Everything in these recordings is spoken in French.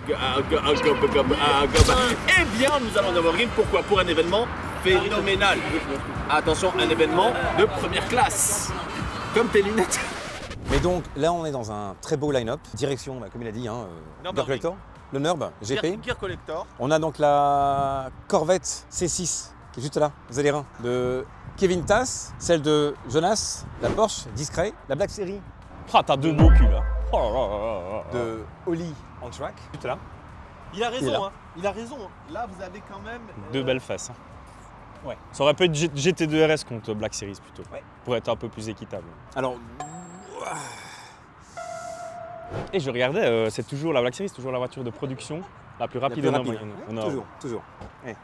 Eh bien, nous allons avoir une. Pourquoi? Pour un événement phénoménal. Attention, un événement de première classe. Comme tes lunettes. Mais donc là, on est dans un très beau line-up. Direction, comme il a dit, Gear Collector, le NURB GP. Gear Collector. On a donc la Corvette C6 qui est juste là, Zélérin, de Kevin Tass, celle de Jonas, la Porsche Discret, la Black Series Ah, t'as deux beaux culs là. Oh là là là là. de Oli on track, juste là. Il a Il est raison, là. hein. Il a raison. Là, vous avez quand même. Deux belles fesses. Ouais. Ça aurait pu être GT2 RS contre Black Series plutôt. Ouais. Pour être un peu plus équitable. Alors, Et je regardais, c'est toujours la Black Series, toujours la voiture de production la plus rapide la en plus rapide. Europe. Toujours. Eh,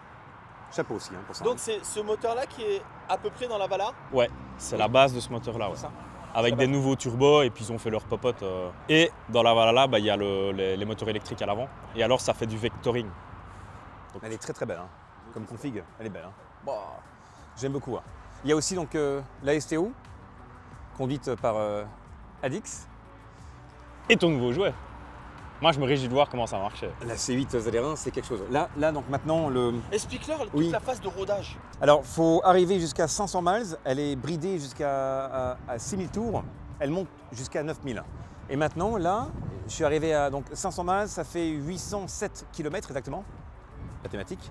chapeau aussi pour ça. Donc, c'est ce moteur-là qui est à peu près dans la Vala. Ouais, c'est la base de ce moteur-là. Ouais. C'est ça. Avec des nouveaux turbos et puis ils ont fait leur popote. Et dans la Valhalla, il y a les moteurs électriques à l'avant. Et alors ça fait du vectoring. Elle est très très belle, comme config, elle est belle. J'aime beaucoup. Il y a aussi donc la STO, conduite par Adix. Et ton nouveau jouet. Moi je me réjouis de voir comment ça marchait. La C8 ZR1, c'est quelque chose. Là donc maintenant, Explique-leur toute Oui. la phase de rodage. alors faut arriver jusqu'à 500 miles, elle est bridée jusqu'à 6000 tours, elle monte jusqu'à 9000. Et maintenant, là, je suis arrivé à donc 500 miles, ça fait 807 km exactement, mathématiques.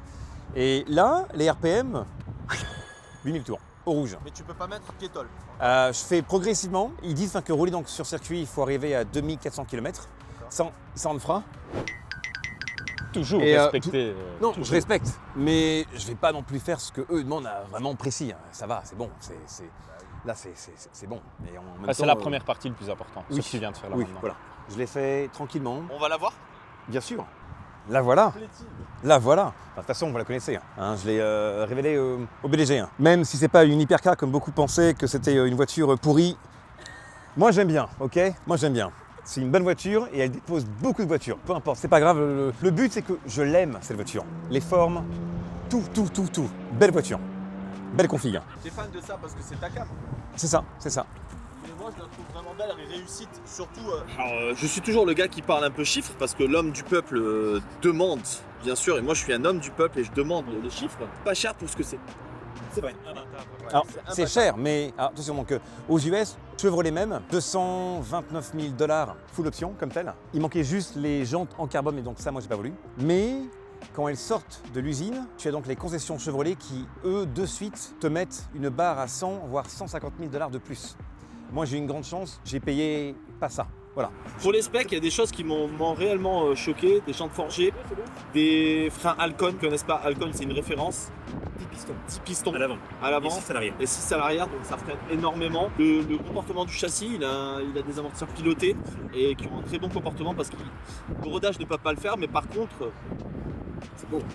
Et là, les RPM, 8000 tours, au rouge. Mais tu peux pas mettre piétole. Je fais progressivement. Ils disent que rouler donc, sur circuit, il faut arriver à 2400 km. Ça, on le fera. Toujours Et, respecter. Non, toujours. je respecte, mais je vais pas non plus faire ce que eux demandent vraiment précis. Ça va, c'est bon. Là, c'est bon. Et en même C'est temps, la première partie le plus important. oui. Ce que tu viens de faire là Oui, maintenant. voilà. Je l'ai fait tranquillement, On va la voir. bien sûr. La voilà. La voilà. Enfin, de toute façon, vous la connaissez. Je l'ai révélée au BDG. Même si c'est pas une hypercar comme beaucoup pensaient que c'était une voiture pourrie. Moi, j'aime bien, ok? Moi, j'aime bien. C'est une bonne voiture et elle dépose beaucoup de voitures. Peu importe, c'est pas grave. Le but, c'est que je l'aime, cette voiture. Les formes, tout. Belle voiture. Belle config. T'es fan de ça parce que c'est ta cam. C'est ça. Mais moi, je la trouve vraiment belle et réussite. Surtout, je suis toujours le gars qui parle un peu chiffres parce que l'homme du peuple demande, bien sûr. Et moi, je suis un homme du peuple et je demande les chiffres. Pas cher pour ce que c'est. C'est vrai. Alors, c'est cher, mais attention, donc, aux US, Chevrolet même, 229 000 $ full option comme tel. Il manquait juste les jantes en carbone, et donc ça, moi, j'ai pas voulu. Mais quand elles sortent de l'usine, tu as donc les concessions Chevrolet qui, eux, de suite, te mettent une barre à 100 voire 150 000 $ de plus. Moi, j'ai eu une grande chance, j'ai payé pas ça. Voilà. Pour les specs, il y a des choses qui m'ont réellement choqué. Des jantes forgées, des freins Alcon. Ils connaissent pas Alcon, c'est une référence. 10 pistons à l'avant et 6 à l'arrière, donc ça freine énormément. Le comportement du châssis, il a des amortisseurs pilotés et qui ont un très bon comportement parce que le rodage ne peut pas le faire, mais par contre,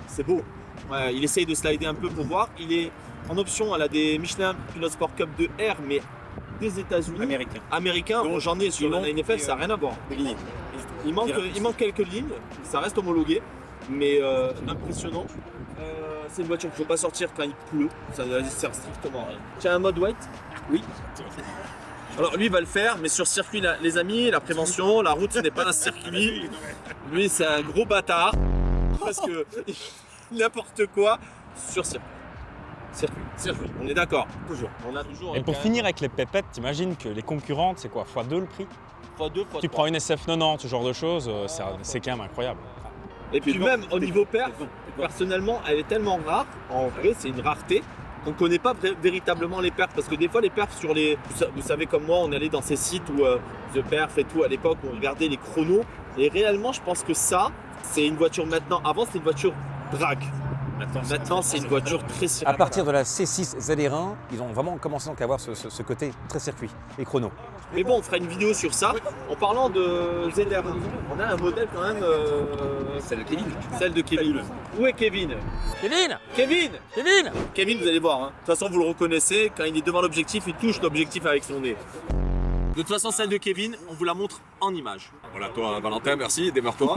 c'est beau. Ouais, il essaye de slider un peu pour voir. Il est en option, elle a des Michelin Pilot Sport Cup 2R, mais des États-Unis. Américains. Bon, j'en ai sur la NFF, ça n'a rien à voir. Il manque quelques lignes, ça reste homologué, mais impressionnant. C'est une voiture qu'il ne faut pas sortir quand il pleut, ça ne sert strictement à rien. Tu as un mode white? Oui. Alors lui il va le faire, mais sur circuit, les amis, la prévention, la route ce n'est pas un circuit. Lui c'est un gros bâtard, parce que n'importe quoi sur circuit. Circuit, on est d'accord. Toujours. On a toujours. Et pour finir avec les pépettes, t'imagines que les concurrentes, c'est quoi? x2 le prix? x2, x3. Tu prends une SF90, ce genre de choses, c'est quand même incroyable. Et puis même au niveau perf, personnellement, elle est tellement rare. En vrai, c'est une rareté. On ne connaît pas véritablement les perfs parce que des fois les perfs sur les... Vous savez comme moi, on allait dans ces sites où The Perf et tout à l'époque, on regardait les chronos. Et réellement, je pense que ça, c'est une voiture maintenant. Avant, c'était une voiture drague. Maintenant, c'est une voiture très circuit. À partir de la C6 ZR1, ils ont vraiment commencé donc à avoir ce côté très circuit, les chronos. Mais bon, on fera une vidéo sur ça. En parlant de ZR1, on a un modèle quand même... Celle de Kevin. Où est Kevin? Kevin, vous allez voir. De toute façon, vous le reconnaissez. Quand il est devant l'objectif, il touche l'objectif avec son nez. De toute façon, celle de Kevin, on vous la montre en image. Voilà, toi, Valentin, merci, démarre-toi.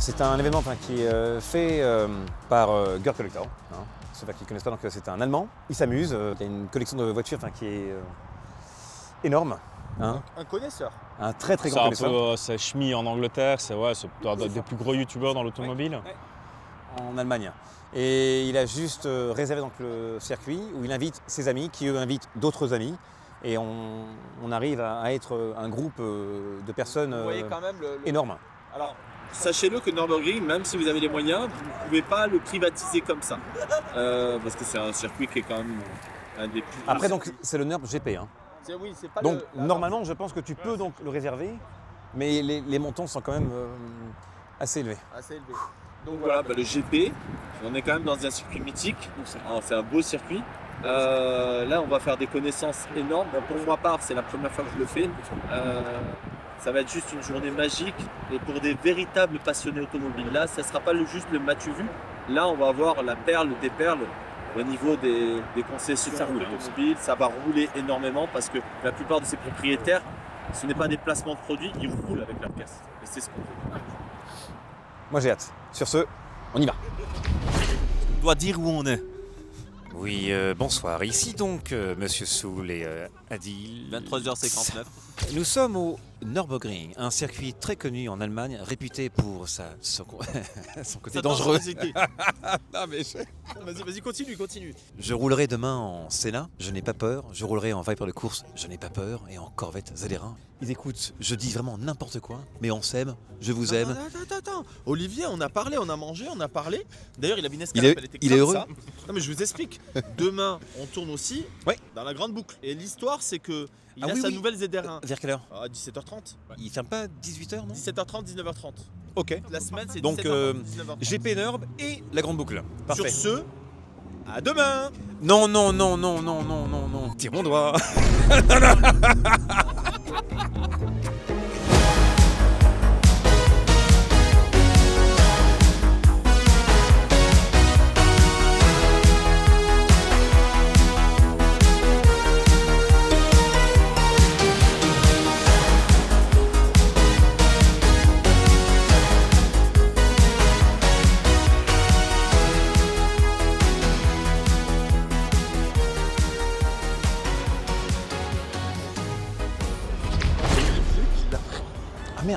C'est un événement qui est fait par Girl Collector. Ceux qui ne connaissent pas, donc c'est un Allemand. Il s'amuse. Il y a une collection de voitures qui est énorme. Un connaisseur. Un très très grand C'est un connaisseur. peu, c'est Schmi en Angleterre, c'est des plus gros youtubeurs dans l'automobile. En Allemagne. Et il a juste réservé donc le circuit où il invite ses amis qui eux invitent d'autres amis. Et on arrive à être un groupe de personnes Vous voyez quand même énorme. Alors, sachez-le que Nürburgring, même si vous avez les moyens, vous ne pouvez pas le privatiser comme ça. Parce que c'est un circuit qui est quand même un des plus... Après, donc, c'est le Nürburgring GP. Oui, c'est pas Donc, normalement, je pense que tu peux donc le réserver, mais les montants sont quand même assez élevés. Assez élevé. Donc voilà, le GP, on est quand même dans un circuit mythique. C'est un beau circuit. Là, on va faire des connaissances énormes. Pour ma part, c'est la première fois que je le fais. Ça va être juste une journée magique et pour des véritables passionnés automobiles. Là, ça ne sera pas juste le m'as-tu vu. Là, on va avoir la perle des perles au niveau des concessionnaires automobiles. Ça va rouler énormément parce que la plupart de ces propriétaires, ce n'est pas des placements de produits, ils roulent avec leur caisse. Et c'est ce qu'on fait. Moi, j'ai hâte. Sur ce, on y va. On doit dire où on est. Oui, bonsoir. Ici donc Monsieur Soul et Adil. 23h59. Nous sommes au Nürburgring, un circuit très connu en Allemagne, réputé pour son côté dangereux. Vas-y, continue. Je roulerai demain en Senna, je n'ai pas peur. Je roulerai en Viper de course, je n'ai pas peur. Et en Corvette ZR1. Ils écoutent, je dis vraiment n'importe quoi, mais on s'aime, je vous aime. Attends. Olivier, on a parlé, on a mangé, on a parlé. D'ailleurs, il a bien escalade. Il est heureux. Non, mais je vous explique. Demain, on tourne aussi dans la grande boucle. Et l'histoire, c'est que il a sa nouvelle ZR1. Vers quelle heure? À 17h30. Il ferme pas 18h, non? 17h30, 19h30. Ok. La semaine, c'est 17h30, Donc, 19h30. GP Nürb et la grande boucle. Parfait. Sur ce, à demain. Non. Tire mon doigt.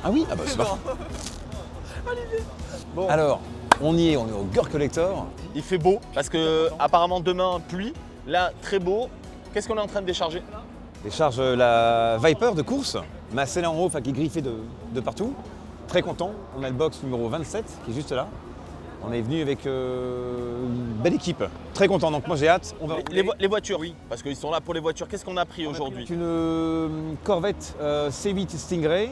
Ah oui, bah c'est parfait. Bon. Alors, on y est, on est au Girl Collector. Il fait beau parce que apparemment demain pluie. Là, très beau. Qu'est-ce qu'on est en train de décharger? Décharge la Viper de course, ma selle en haut qui est griffée de partout. Très content. On a le box numéro 27 qui est juste là. On est venu avec une belle équipe. Très content. Donc moi j'ai hâte. On va les voitures, oui, parce qu'ils sont là pour les voitures. Qu'est-ce qu'on a pris aujourd'hui? Une Corvette C8 Stingray,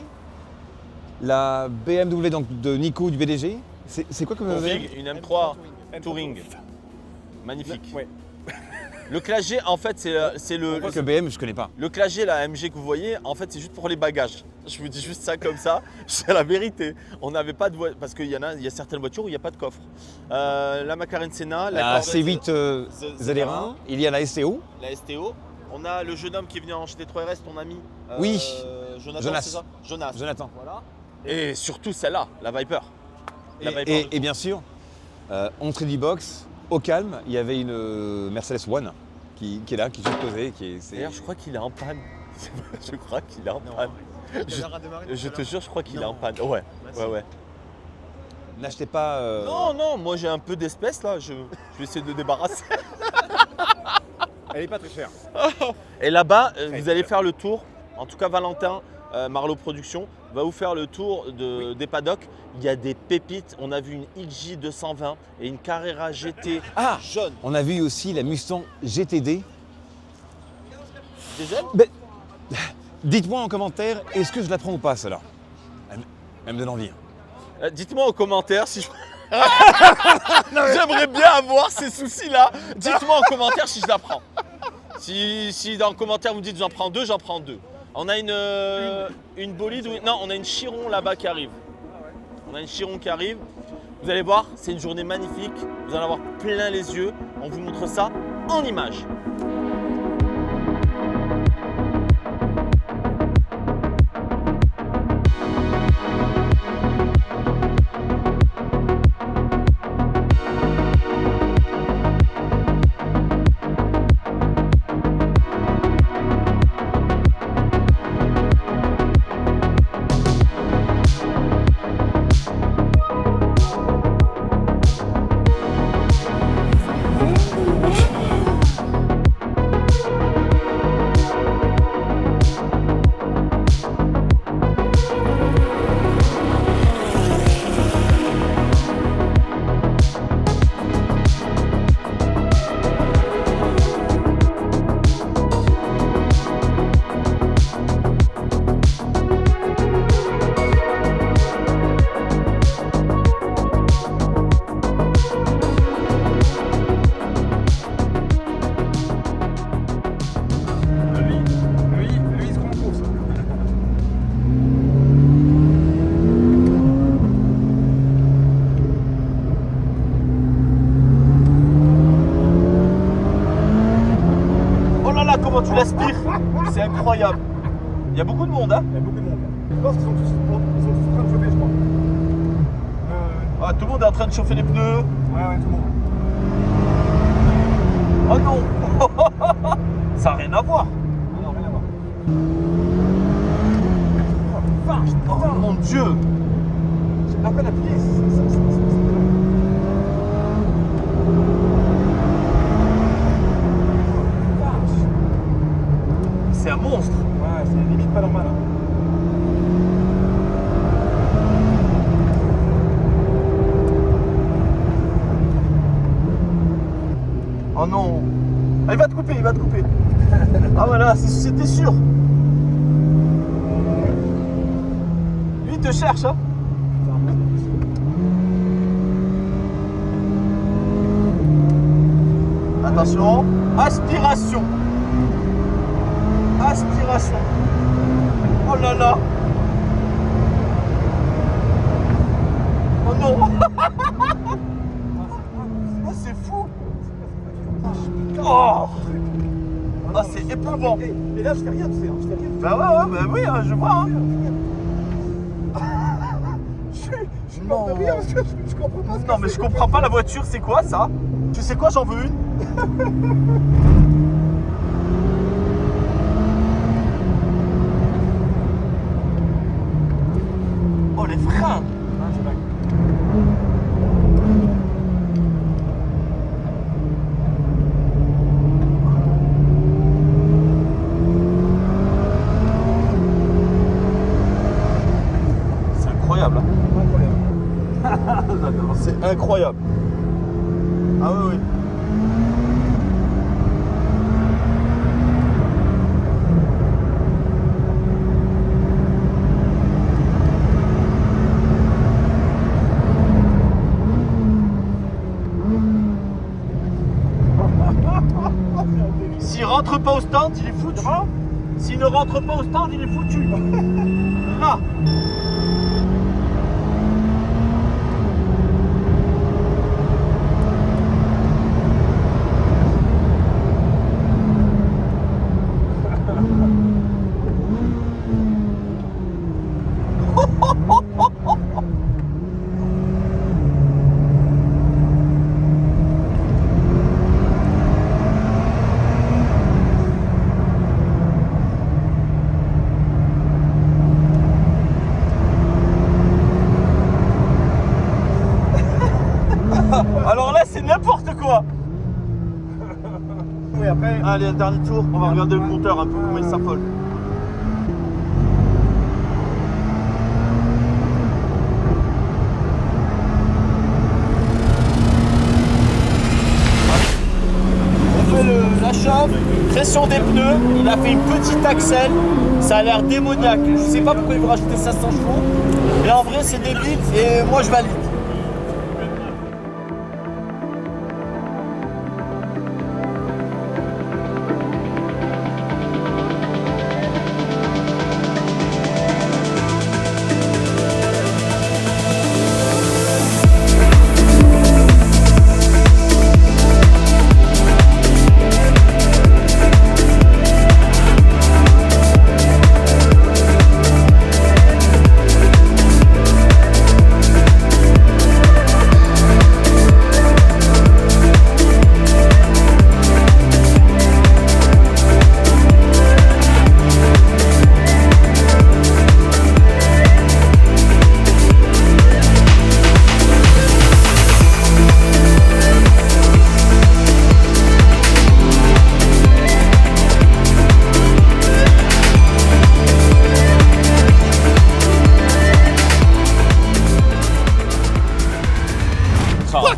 la BMW donc, de Nico du BDG. C'est quoi comme Config, une M3 Touring. Magnifique. Ouais. Le classe G, en fait, c'est le. Que BM, je connais pas. Le classe G, la MG que vous voyez, en fait, c'est juste pour les bagages. Je vous dis juste ça comme ça, c'est la vérité. On n'avait pas de voiture, parce qu'il y a certaines voitures où il n'y a pas de coffre. La McLaren Senna, la Corvette C8 ZR1, il y a la STO. La STO. On a le jeune homme qui est venu en GT3 RS, ton ami. Oui. Jonathan, c'est ça Jonathan. Voilà. Et surtout celle-là, la Viper. Et bien sûr, entrée du box, au calme, il y avait une Mercedes One qui est là, qui est juste posée. D'ailleurs, je crois qu'il est en panne. Je crois qu'il est en panne. Je te jure, je crois qu'il est en panne. Ouais. N'achetez pas. Non, moi j'ai un peu d'espèces là, je vais essayer de débarrasser. Elle est pas très chère. Et là-bas, vous allez faire le tour. En tout cas, Valentin, Marlowe Productions, va vous faire le tour des paddocks. Il y a des pépites. On a vu une XJ 220 et une Carrera GT jaune. On a vu aussi la Mustang GTD. Des ailes? Dites-moi en commentaire, est-ce que je la prends ou pas, celle-là? Elle me donne envie. Dites-moi en commentaire si je... J'aimerais bien avoir ces soucis-là. Dites-moi en commentaire si je la prends. Si dans le commentaire vous me dites j'en prends deux, j'en prends deux. On a une bolide, non, on a une Chiron là-bas qui arrive. On a une Chiron qui arrive. Vous allez voir, c'est une journée magnifique. Vous allez en avoir plein les yeux. On vous montre ça en images. c'est incroyable. Il y a beaucoup de monde, hein. Il y a beaucoup de monde. Je pense qu'ils sont tous en train de chauffer, je crois. Ah, tout le monde est en train de chauffer les pneus. Ouais, tout le monde. Oh non. Ça n'a rien à voir. Non, rien à voir. Oh mon Dieu. J'ai à peine appuyé. C'est un monstre. Ouais, c'est limite pas normal. Hein. Oh non. Ah, il va te couper, il va te couper. Ah voilà, c'était sûr. Lui, il te cherche, hein. Attention. Aspiration. Aspiration. Oh là là. Oh non. Oh, c'est fou. Oh. Ah, c'est éprouvant. Et là, je fais rien, tu sais. Je fais rien. Bah ouais, bah oui, hein, je vois. Hein. Je suis mort de rire parce que je comprends pas ce que Non mais je comprends pas la voiture, c'est quoi ça? Tu sais quoi, j'en veux une. Oh les freins. Ah, c'est dingue. C'est incroyable. Hein. Incroyable. C'est incroyable. Ah oui oui. S'il rentre pas au stand, il est foutu. S'il ne rentre pas au stand, il est foutu. Là. Alors là, c'est n'importe quoi. Oui, après. Allez, un dernier tour, on va regarder le compteur un peu, comment il s'affole. On fait la chauffe, pression des pneus, il a fait une petite axelle, ça a l'air démoniaque. Je sais pas pourquoi il veut rajouter 500 chevaux, mais en vrai c'est débile et moi je valide.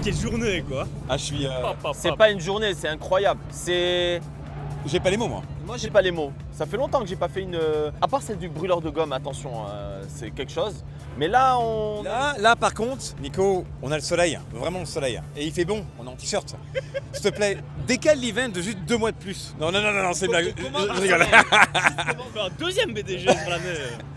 Quelle journée quoi. Ah, je suis. C'est pas une journée, c'est incroyable. C'est. J'ai pas les mots, moi. Moi j'ai pas les mots. Ça fait longtemps que j'ai pas fait une. À part celle du brûleur de gomme, attention, c'est quelque chose. Mais là on. Là, par contre, Nico, on a le soleil, vraiment le soleil. Et il fait bon, on est en t-shirt. S'il te plaît, décale l'event de juste 2 mois de plus. Non, c'est une blague. Je rigole. On fait un deuxième BDG sur l'année.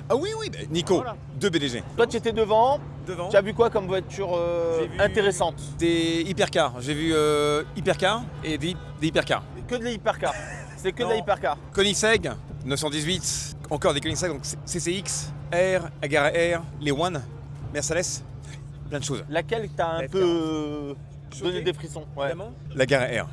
Ah oui, bah, Nico, Voilà. 2 BDG. Toi tu étais devant. Devant. Tu as vu quoi comme voiture J'ai vu- intéressante? Des hypercars. J'ai vu hypercars et des hypercars. Que de la hypercar. C'est que de Non. la hypercar. Koenigsegg, 918, encore des Koenigsegg, donc CCX, R, Agera R, les One, Mercedes, plein de choses. Laquelle t'as un peu donné des frissons? Ouais. La Agera R.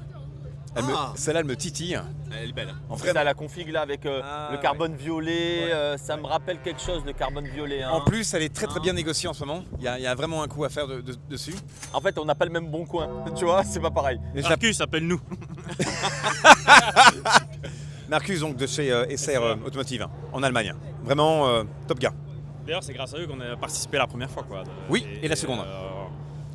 Celle-là, elle me titille. Elle est belle. En Vraiment. fait, la config là avec le carbone violet, ça me rappelle quelque chose, le carbone violet. Hein. En plus, elle est très très bien négociée en ce moment. Il y a vraiment un coup à faire dessus. En fait, on n'a pas le même bon coin, tu vois, c'est pas pareil. Marcus, appelle-nous. Marcus, donc de chez SR Automotive, en Allemagne. Vraiment top gars. D'ailleurs, c'est grâce à eux qu'on a participé la première fois. Quoi. Oui, et la seconde.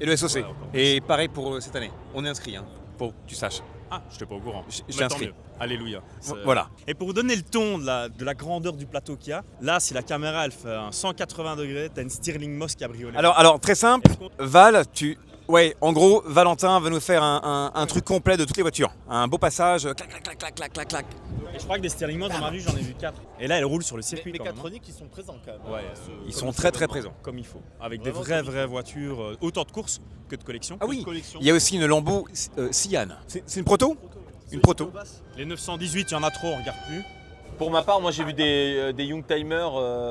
Et le SOC. Ouais, et pareil pour cette année. On est inscrit, hein. Faut que tu saches. Ah, je n'étais pas au courant. J'ai inscrit. Mieux. Alléluia. Voilà. Et pour vous donner le ton de la grandeur du plateau qu'il y a, là, si la caméra elle fait un 180 degrés, t'as une Stirling Moss cabriolet. Alors très simple, Val, ouais, en gros, Valentin va nous faire un truc complet de toutes les voitures. Un beau passage, clac, clac, clac, clac, clac, clac, clac. Et je crois que des Stirling Moss, dans ma vie, j'en ai vu 4. Et là, elle roule sur le circuit. Les quand même, hein. Mécatroniques, ils sont présents quand même. Ouais, Ils sont très très présents. Comme il faut. Avec Vraiment, des vraies voitures, autant de courses que de collection. Ah oui, Collection. il y a aussi une Lambo Sian. C'est une proto? Une proto. Les 918, il y en a trop, on regarde plus. Pour ma part, moi j'ai vu des Youngtimer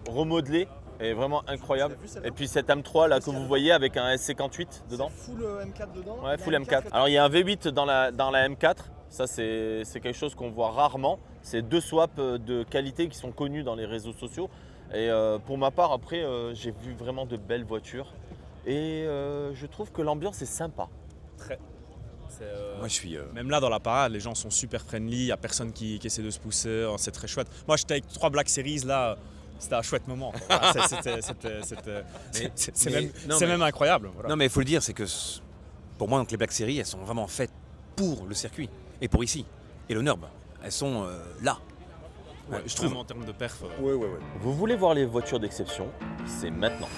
remodelés et vraiment incroyables. Et puis cette M3 là que vous voyez avec un S58 dedans. Full M4 dedans. Ouais, full M4. Alors il y a un V8 dans la M4. Ça c'est quelque chose qu'on voit rarement. C'est 2 swaps de qualité qui sont connus dans les réseaux sociaux. Et pour ma part, après, j'ai vu vraiment de belles voitures. Et je trouve que l'ambiance est sympa. Moi je suis. Même là dans la parade, les gens sont super friendly, il n'y a personne qui essaie de se pousser, c'est très chouette. Moi j'étais avec 3 Black Series là, c'était un chouette moment. Voilà, c'est même incroyable. Voilà. Non mais il faut le dire, c'est que pour moi donc les Black Series, elles sont vraiment faites pour le circuit et pour ici. Et le NURB, elles sont là. Ouais, je trouve en termes de perf. Ouais. Vous voulez voir les voitures d'exception? C'est maintenant.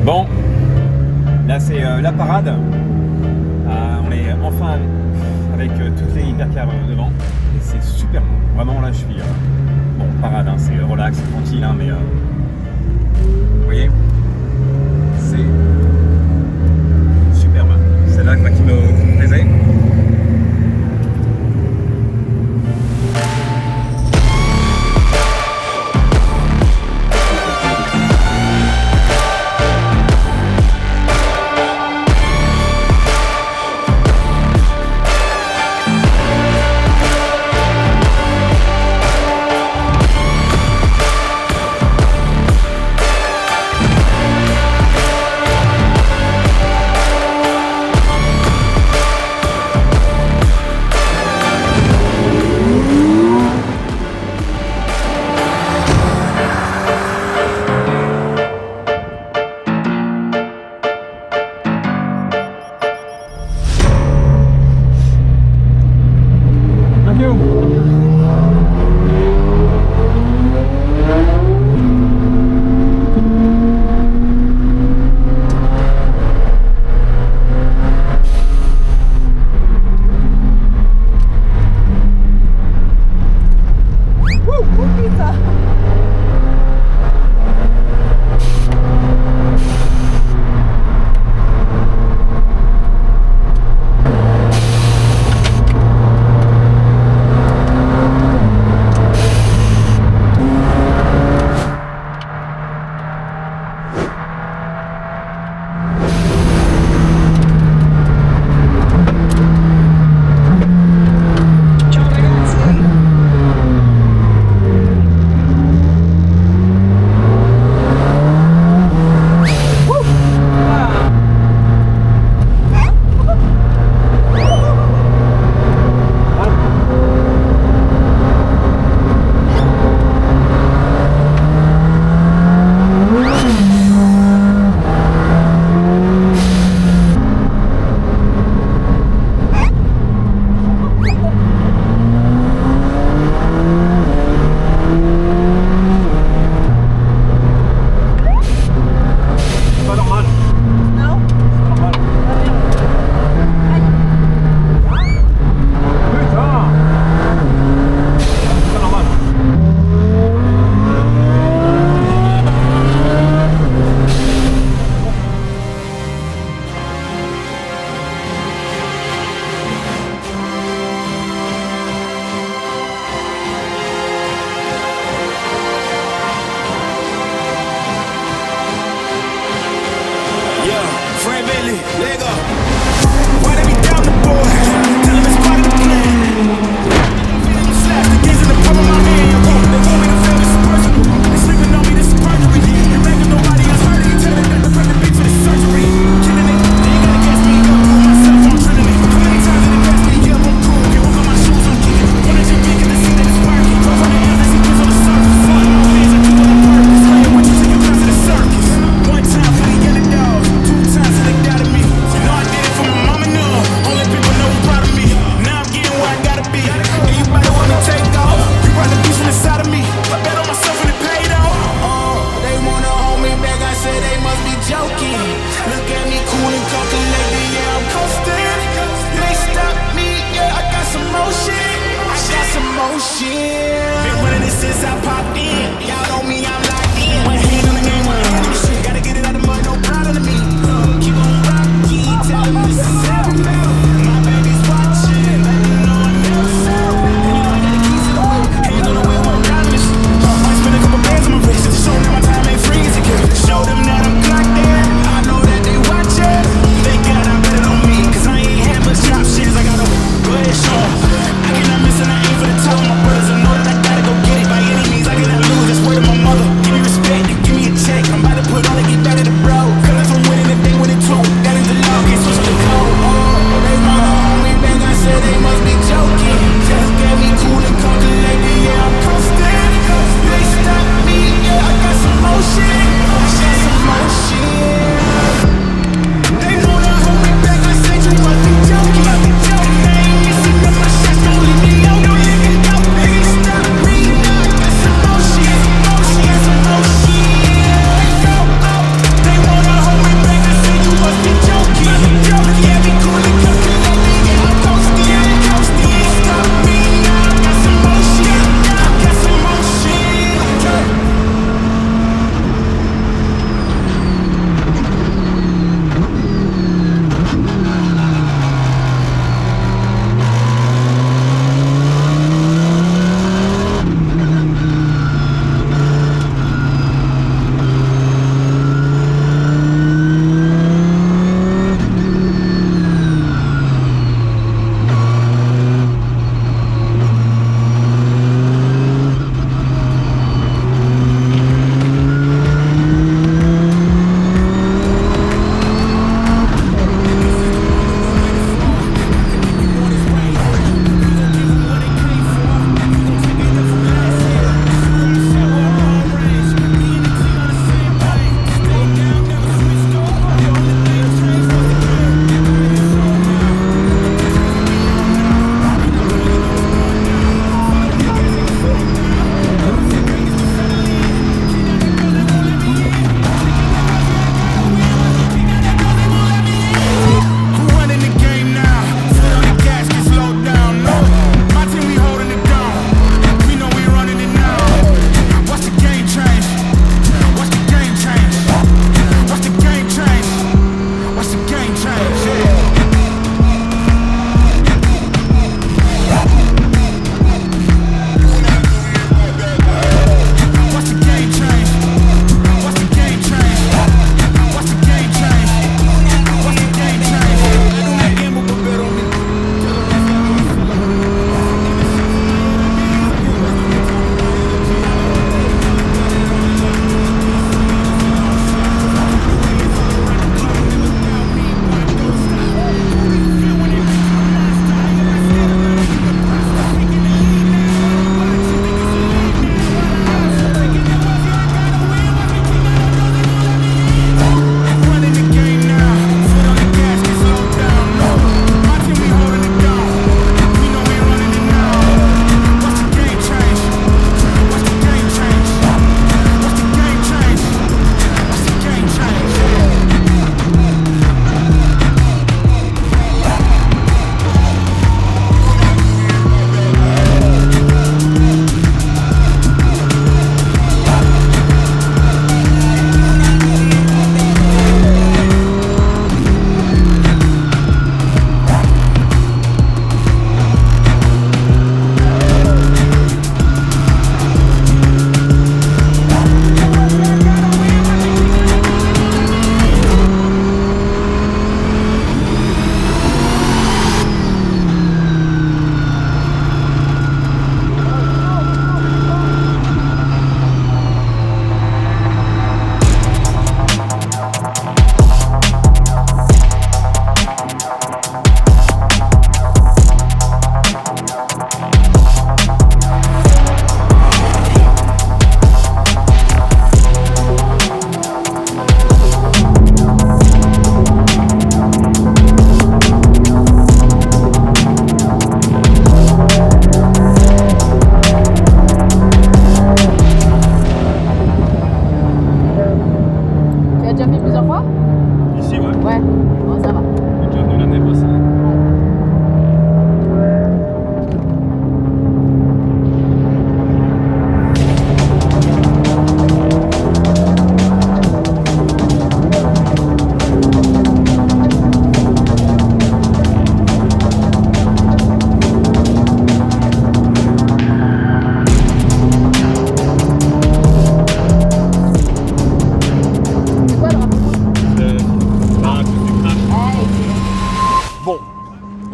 Bon, là c'est la parade. On est enfin avec toutes les hypercars devant. Et c'est super beau. Vraiment là je suis. Bon, parade, hein, c'est relax, tranquille, hein, mais. Vous voyez, c'est superbe. C'est là qui me plaisait. shit. Been running this since I popped in. Y'all know me, I'm locked in. One hand on the game, one hand on the shit. Gotta get it out of mud, no problem to me. Keep on rocking, telling me this is heaven now. My baby's watching, let me know I never settle. And you know I got the keys to the whip. Hands on the wheel, one diamond shit. Might spend a couple bands on my wrist. Just show them my time ain't free as a gift. Show them that I'm clocked in. I know that they watching. They got I bet it on me, cause I ain't had much options. I gotta go ahead, show 'em. I cannot miss and I aim for the top. My brothers will know that I gotta go get it by any means. I cannot lose, that's what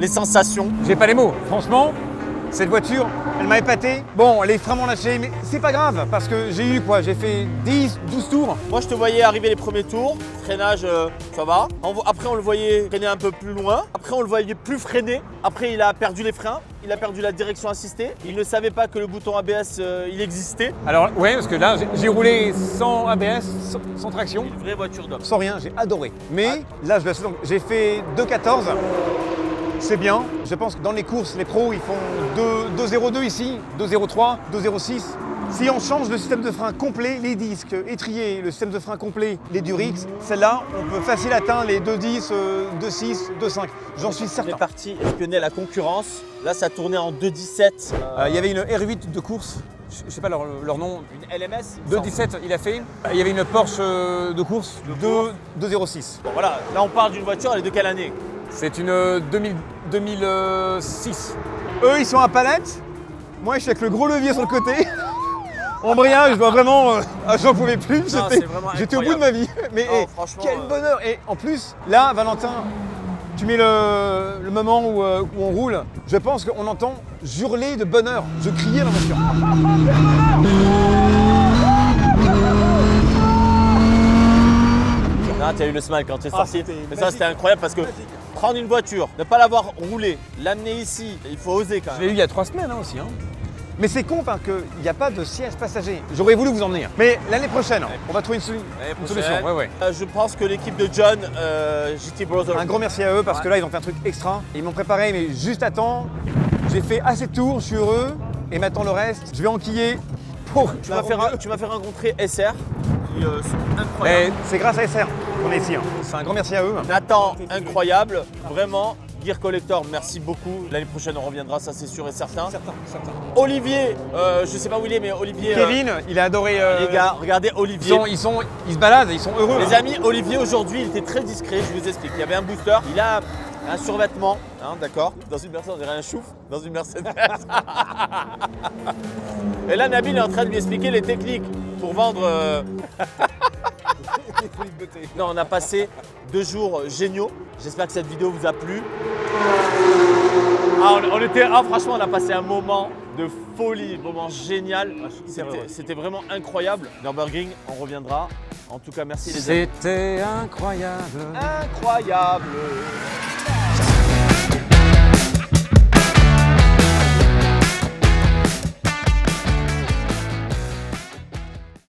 sensations? J'ai pas les mots. Franchement, cette voiture, elle m'a épaté. Bon, les freins m'ont lâché, mais c'est pas grave parce que j'ai eu quoi? J'ai fait 10, 12 tours. Moi, je te voyais arriver les premiers tours. Freinage, ça va. Après, on le voyait freiner un peu plus loin. Après, on le voyait plus freiner. Après, il a perdu les freins. Il a perdu la direction assistée. Il ne savait pas que le bouton ABS, il existait. Alors, ouais, parce que là, j'ai roulé sans ABS, sans traction, Une vraie voiture d'homme. sans rien, j'ai adoré. Mais là, je donc j'ai fait 2,14. C'est bien. Je pense que dans les courses, les pros, ils font 2,02 ici, 2,03, 2,06. Si on change le système de frein complet, les disques, étriers, le système de frein complet, les Durix, celle-là, on peut facile atteindre les 2,10, 2,6, 2,5. J'en suis On certain. est parti espionner la concurrence. Là, ça tournait en 2,17. Il y avait une R8 de course, je sais pas leur nom, Une LMS. il me semble. 2,17 il a fait. Il y avait une Porsche de course, 2,06. Bon, voilà. Là, on parle d'une voiture. Elle est de quelle année? C'est une 2006. Eux, ils sont à palette. Moi, je suis avec le gros levier sur le côté. Embrayage, je dois vraiment. J'en pouvais plus. Non, c'est vraiment J'étais au bout de ma vie. Mais Non, franchement, quel bonheur! Et en plus, là, Valentin, tu mets le moment où on roule. Je pense qu'on entend hurler de bonheur. Je criais dans la voiture. Ah, t'as eu le smile quand t'es sorti. c'était Mais ça, magique. c'était incroyable parce que prendre une voiture, ne pas l'avoir roulée, l'amener ici, il faut oser quand Je même. l'ai eu il y a 3 semaines aussi. Hein. Mais c'est con qu'il n'y a pas de siège passager. J'aurais voulu vous emmener. Mais l'année prochaine, on va trouver une solution. Ouais, ouais. Je pense que l'équipe de John, GT Brothers. Un grand merci à eux parce que là, ils ont fait un truc extra. Ils m'ont préparé, mais juste à temps. J'ai fait assez de tours, je suis heureux. Et maintenant, le reste, je vais enquiller pour. Tu m'as fait rencontrer SR, qui sont incroyables. Et c'est grâce à SR qu'on est ici. Hein. C'est un grand merci à eux. Nathan, incroyable, vraiment. Gear Collector, merci beaucoup. L'année prochaine, on reviendra, ça c'est sûr et certain. Olivier, je sais pas où il est, mais Olivier. Kevin, il a adoré. Les gars, regardez Olivier. ils se baladent, ils sont heureux. Les amis, Olivier aujourd'hui, il était très discret, je vous explique. Il y avait un booster, il a un survêtement, hein, d'accord. Dans une Mercedes, on dirait un chouf, dans une Mercedes. Et là, Nabil est en train de lui expliquer les techniques pour vendre. Non, on a passé 2 jours géniaux. J'espère que cette vidéo vous a plu. Franchement, on a passé un moment de folie, un moment génial. C'était vraiment incroyable. Nürburgring, on reviendra. En tout cas, merci les amis. C'était incroyable. Incroyable.